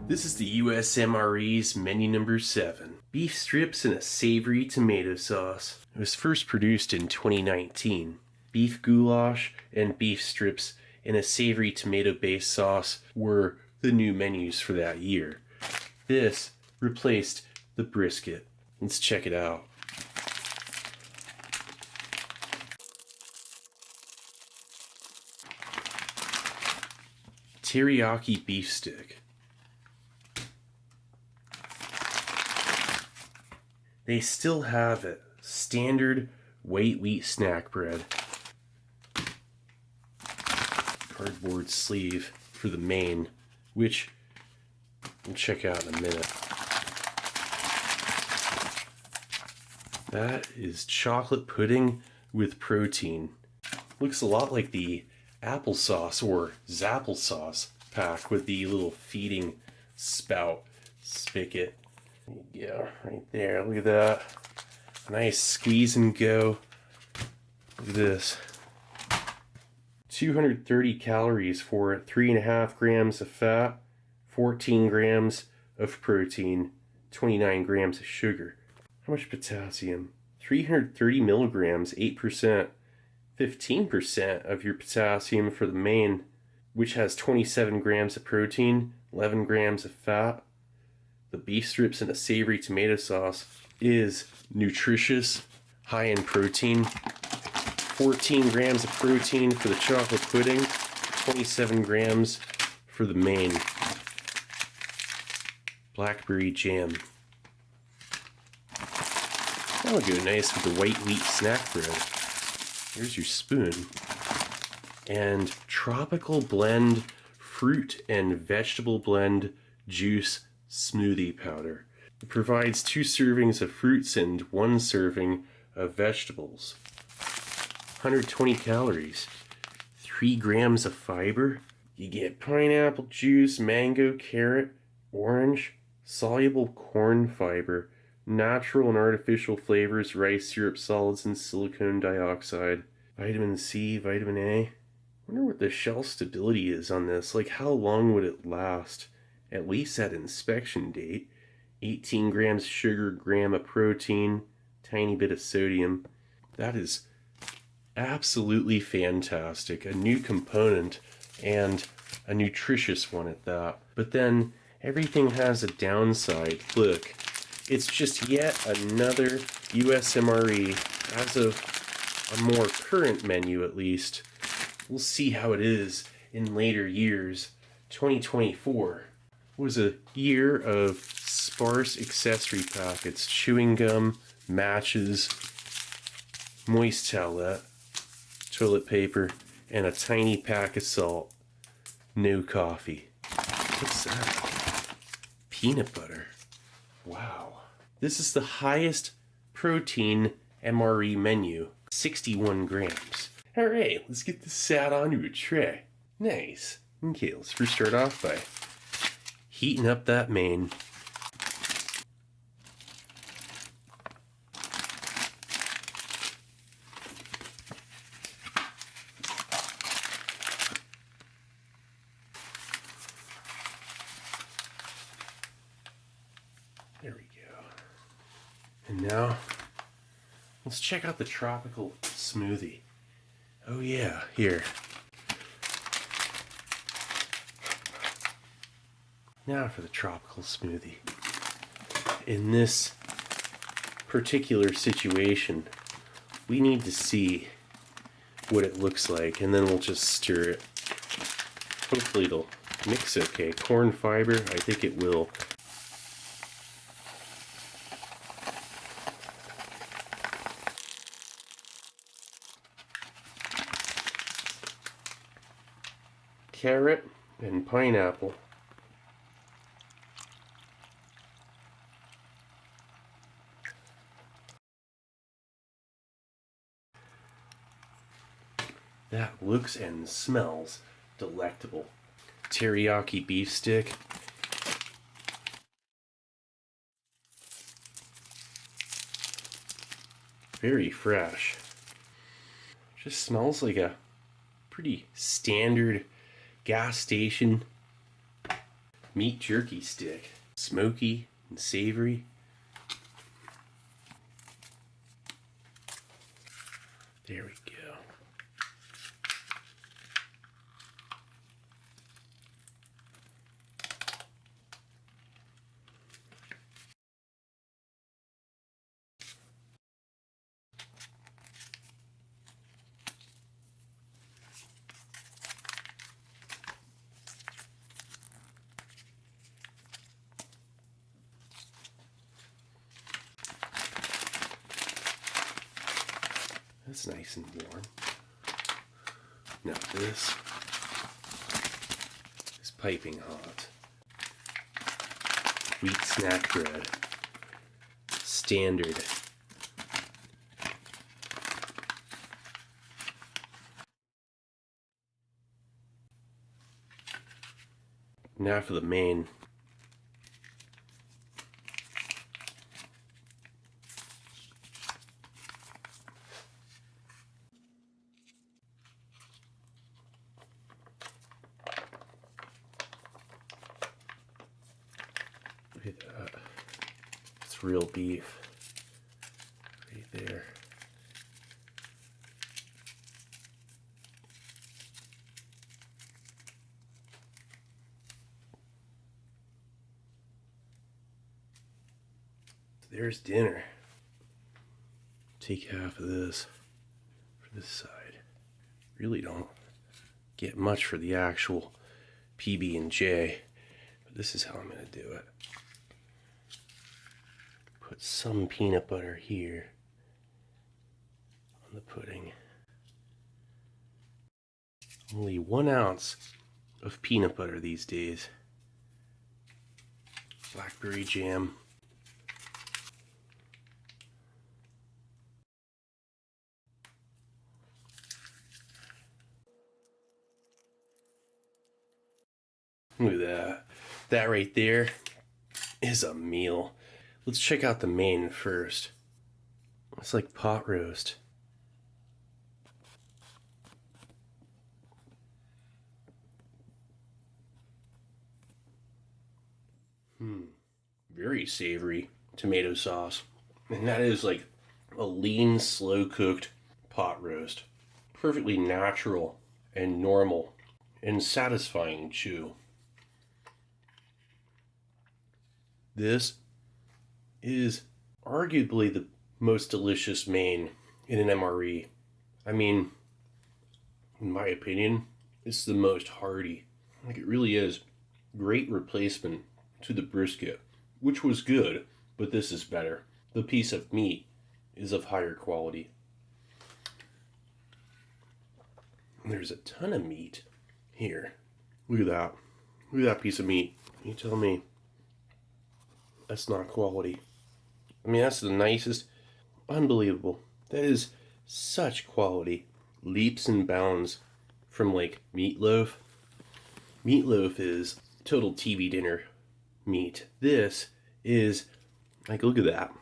This is the US MRE's menu number 7. Beef strips in a savory tomato sauce. It was first produced in 2019. Beef goulash and beef strips in a savory tomato-based sauce were the new menus for that year. This replaced the brisket. Let's check it out. Teriyaki beef stick. They still have it. Standard white wheat snack bread. Cardboard sleeve for the main, which we'll check out in a minute. That is chocolate pudding with protein. Looks a lot like the applesauce or zapplesauce pack with the little feeding spout spigot. There you go, right there. Look at that. Nice squeeze and go. Look at this. 230 calories for 3.5 grams of fat, 14 grams of protein, 29 grams of sugar. How much potassium? 330 milligrams, 8%. 15% of your potassium for the main, which has 27 grams of protein, 11 grams of fat. The beef strips in a savory tomato sauce is nutritious, high in protein. 14 grams of protein for the chocolate pudding, 27 grams for the main. Blackberry jam. That would go nice with the white wheat snack bread. Here's your spoon. And tropical blend fruit and vegetable blend juice smoothie powder. It provides 2 servings of fruits and 1 serving of vegetables. 120 calories. 3 grams of fiber. You get pineapple juice, mango, carrot, orange, soluble corn fiber, natural and artificial flavors, rice syrup, solids, and silicone dioxide. Vitamin C, vitamin A. I wonder what the shelf stability is on this. Like, how long would it last? At least at inspection date. 18 grams sugar, gram of protein, tiny bit of sodium. That is absolutely fantastic. A new component, and a nutritious one at that. But then everything has a downside. Look, it's just yet another US MRE as of a more current menu at least. We'll see how it is in later years. 2024 was a year of sparse accessory packets, chewing gum, matches, moist towelette, toilet paper, and a tiny pack of salt. No coffee. What's that? Peanut butter. Wow. This is the highest protein MRE menu. 61 grams. Alright, let's get this sat onto a tray. Nice. Okay, let's first start off by heating up that main. There we go. And now, let's check out the tropical smoothie. Oh yeah, here. Now for the tropical smoothie. In this particular situation, we need to see what it looks like, and then we'll just stir it. Hopefully it'll mix okay. Corn fiber, I think it will. Carrot and pineapple. That looks and smells delectable. Teriyaki beef stick. Very fresh. Just smells like a pretty standard gas station meat jerky stick. Smoky and savory. There we go. That's nice and warm. Now this is piping hot. Wheat snack bread. Standard. Now for the main. Look at that. It's real beef. Right there. There's dinner. Take half of this for this side. Really don't get much for the actual PB&J, but this is how I'm going to do it. Put some peanut butter here on the pudding. Only 1 ounce of peanut butter these days. Blackberry jam. Look at that. That right there is a meal. Let's check out the main first. It's like pot roast. Very savory tomato sauce. And that is like a lean, slow cooked pot roast. Perfectly natural and normal and satisfying chew. This is arguably the most delicious main in an MRE. I mean, in my opinion, it's the most hearty. Like, it really is. Great replacement to the brisket, which was good, but this is better. The piece of meat is of higher quality. There's a ton of meat here. Look at that. Look at that piece of meat. You tell me that's not quality. I mean, that's the nicest. Unbelievable. That is such quality. Leaps and bounds from like meatloaf. Meatloaf is total TV dinner meat. This is like, look at that.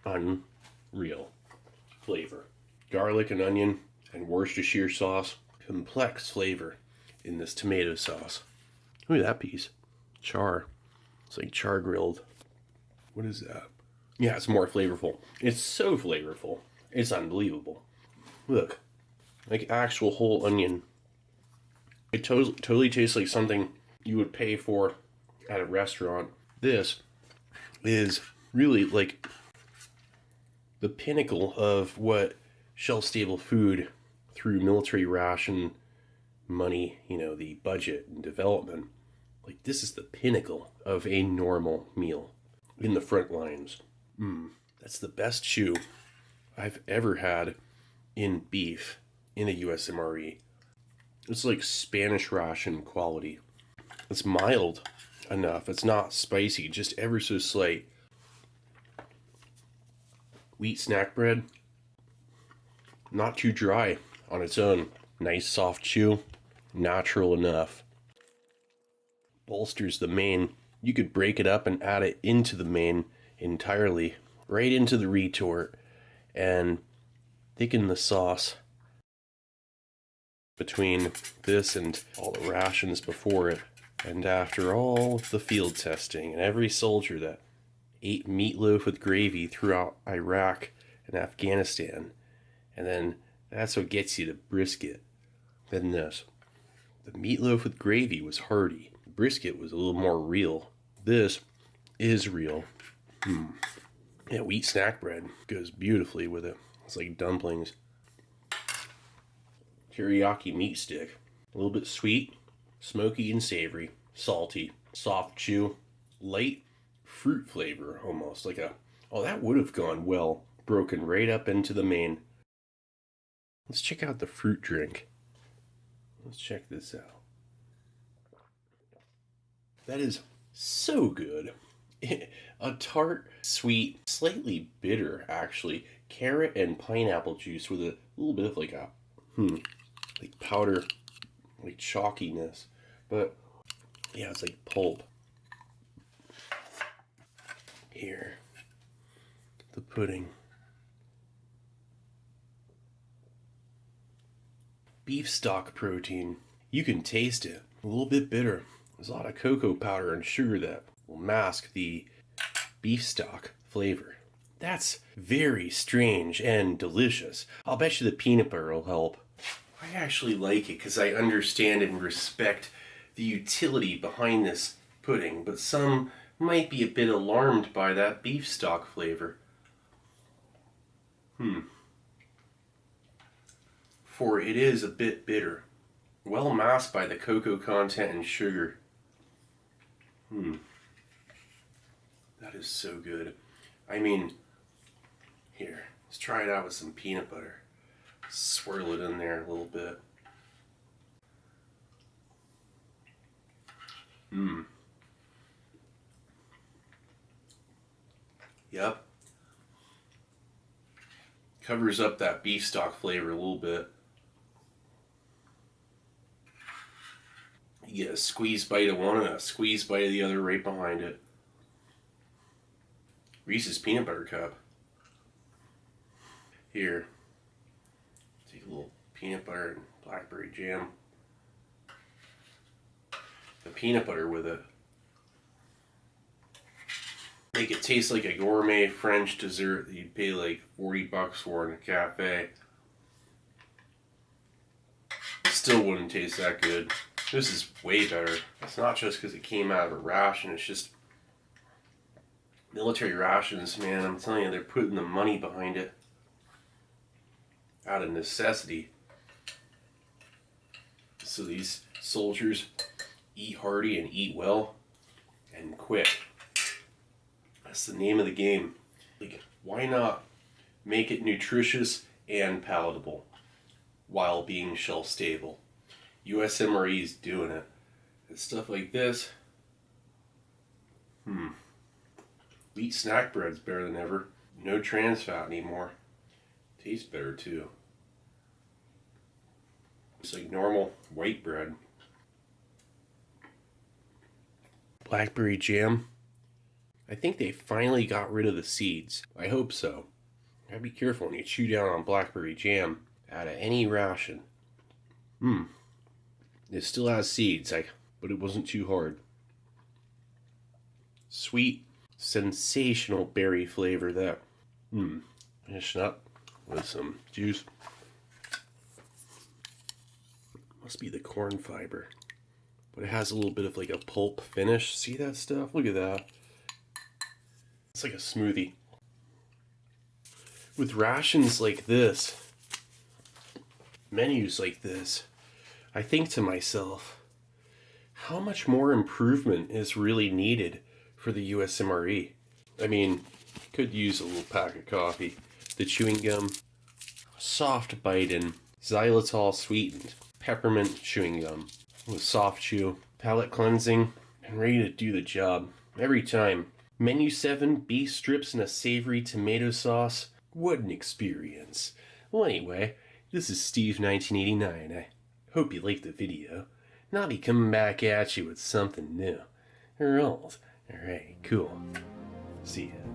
Unreal flavor. Garlic and onion and Worcestershire sauce. Complex flavor in this tomato sauce. Look at that piece. Char. It's like char grilled. What is that? Yeah, it's more flavorful. It's so flavorful. It's unbelievable. Look. Like actual whole onion. It totally tastes like something you would pay for at a restaurant. This is really like the pinnacle of what shelf-stable food through military ration money, you know, the budget and development. Like, this is the pinnacle of a normal meal in the front lines. That's the best chew I've ever had in beef in a US MRE. It's like Spanish ration quality. It's mild enough. It's not spicy, just ever so slight. Wheat snack bread, not too dry on its own. Nice soft chew, natural enough. Bolsters the main. You could break it up and add it into the main entirely, right into the retort, and thicken the sauce between this and all the rations before it. And after all the field testing and every soldier that ate meatloaf with gravy throughout Iraq and Afghanistan, and then that's what gets you to brisket, then this. The meatloaf with gravy was hearty. The brisket was a little more real. This is real. Yeah, wheat snack bread goes beautifully with it. It's like dumplings. Teriyaki meat stick. A little bit sweet, smoky and savory, salty, soft chew, light fruit flavor almost. Like a, oh, that would have gone well, broken right up into the main. Let's check out the fruit drink. Let's check this out. That is so good. A tart, sweet, slightly bitter actually, carrot and pineapple juice with a little bit of like a, like powder, like chalkiness. But yeah, it's like pulp. Here, the pudding. Beef stock protein. You can taste it. A little bit bitter. There's a lot of cocoa powder and sugar that will mask the beef stock flavor. That's very strange and delicious. I'll bet you the peanut butter will help. I actually like it because I understand and respect the utility behind this pudding, but some might be a bit alarmed by that beef stock flavor. For it is a bit bitter, well masked by the cocoa content and sugar. That is so good. I mean, here, let's try it out with some peanut butter. Swirl it in there a little bit. Yep. Covers up that beef stock flavor a little bit. You get a squeeze bite of one and a squeeze bite of the other right behind it. Reese's peanut butter cup. Here, take a little peanut butter and blackberry jam. The peanut butter with it. Make it taste like a gourmet French dessert that you'd pay like $40 for in a cafe. It still wouldn't taste that good. This is way better. It's not just because it came out of a ration, it's just military rations, man. I'm telling you, they're putting the money behind it out of necessity. So these soldiers eat hearty and eat well and quick. That's the name of the game. Like, why not make it nutritious and palatable while being shelf stable? US MRE is doing it. And stuff like this. Wheat snack bread's better than ever. No trans fat anymore. Tastes better too. It's like normal white bread. Blackberry jam. I think they finally got rid of the seeds. I hope so. Gotta be careful when you chew down on blackberry jam out of any ration. It still has seeds, but it wasn't too hard. Sweet, sensational berry flavor that. Finishing up with some juice. Must be the corn fiber. But it has a little bit of like a pulp finish. See that stuff? Look at that. It's like a smoothie. With rations like this, menus like this, I think to myself, how much more improvement is really needed for the US MRE? I mean, could use a little pack of coffee. The chewing gum, soft bite in xylitol sweetened peppermint chewing gum with soft chew, palate cleansing, and ready to do the job every time. Menu 7, beef strips and a savory tomato sauce. What an experience. Well, anyway, this is Steve 1989. I hope you liked the video. And I'll be coming back at you with something new. Or old. Alright, cool. See ya.